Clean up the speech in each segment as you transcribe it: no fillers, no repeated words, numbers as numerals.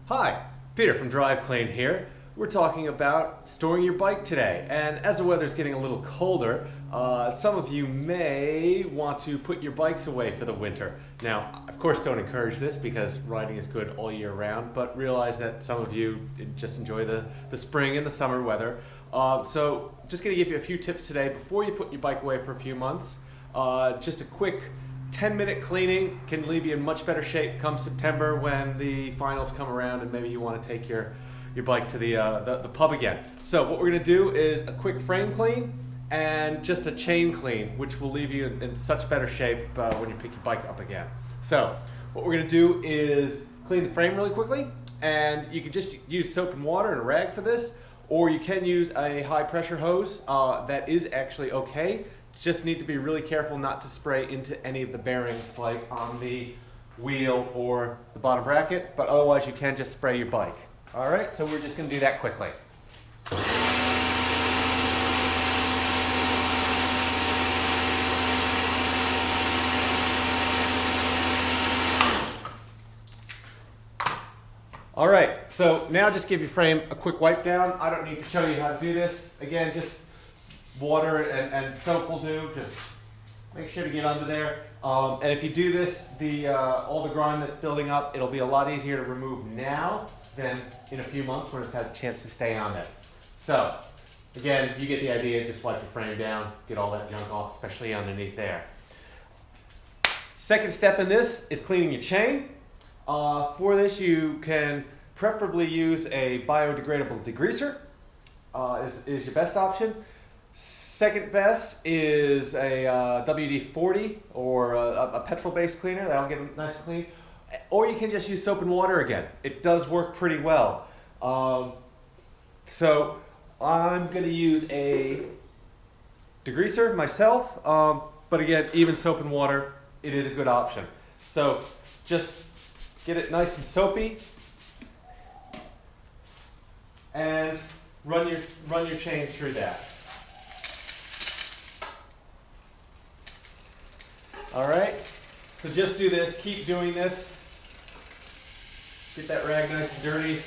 Hi, Peter from DriveClean here. We're talking about storing your bike today. And as the weather's getting a little colder, some of you may want to put your bikes away for the winter. Now, of course, don't encourage this because riding is good all year round, but realize that some of you just enjoy the spring and the summer weather. So just gonna give you a few tips today before you put your bike away for a few months. Just a quick 10-minute cleaning can leave you in much better shape come September when the finals come around and maybe you want to take your bike to the pub again. So what we're going to do is a quick frame clean and just a chain clean, which will leave you in such better shape when you pick your bike up again. So what we're going to do is clean the frame really quickly, and you can just use soap and water and a rag for this, or you can use a high pressure hose. That is actually okay. Just need to be really careful not to spray into any of the bearings, like on the wheel or the bottom bracket, but otherwise you can just spray your bike. All right, so we're just gonna do that quickly. All right, so now just give your frame a quick wipe down. I don't need to show you how to do this. Again, just water and soap will do. Just make sure to get under there. And if you do this, all the grime that's building up, it'll be a lot easier to remove now than in a few months when it's had a chance to stay on there. So again, you get the idea. Just wipe your frame down, get all that junk off, especially underneath there. Second step in this is cleaning your chain. For this, you can preferably use a biodegradable degreaser. Is your best option. Second best is a WD-40 or a petrol-based cleaner. That'll get it nice and clean. Or you can just use soap and water again. It does work pretty well. So I'm going to use a degreaser myself, but again, even soap and water, it is a good option. So just get it nice and soapy and run your chain through that. All right, so just do this, keep doing this. Get that rag nice and dirty.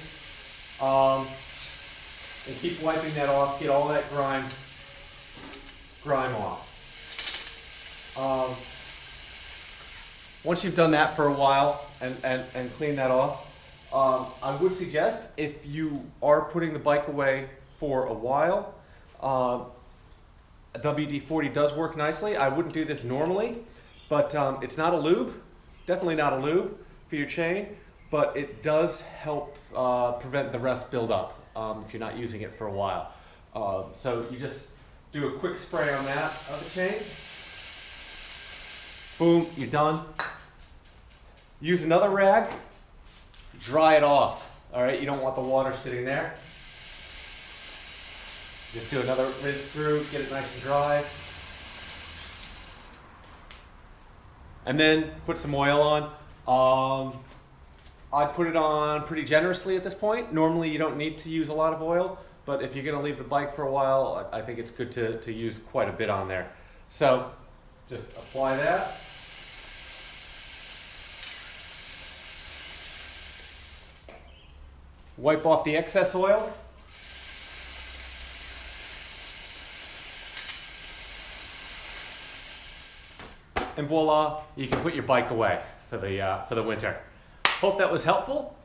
And keep wiping that off, get all that grime off. Once you've done that for a while and clean that off, I would suggest if you are putting the bike away for a while, a WD-40 does work nicely. I wouldn't do this normally. But it's not a lube, definitely not a lube for your chain, but it does help prevent the rust buildup if you're not using it for a while. So you just do a quick spray on that of the chain. Boom, you're done. Use another rag, dry it off. All right, you don't want the water sitting there. Just do another rinse through, get it nice and dry. And then put some oil on. I put it on pretty generously at this point. Normally you don't need to use a lot of oil, but if you're going to leave the bike for a while, I think it's good to use quite a bit on there. So just apply that. Wipe off the excess oil. And voila, you can put your bike away for the winter. Hope that was helpful.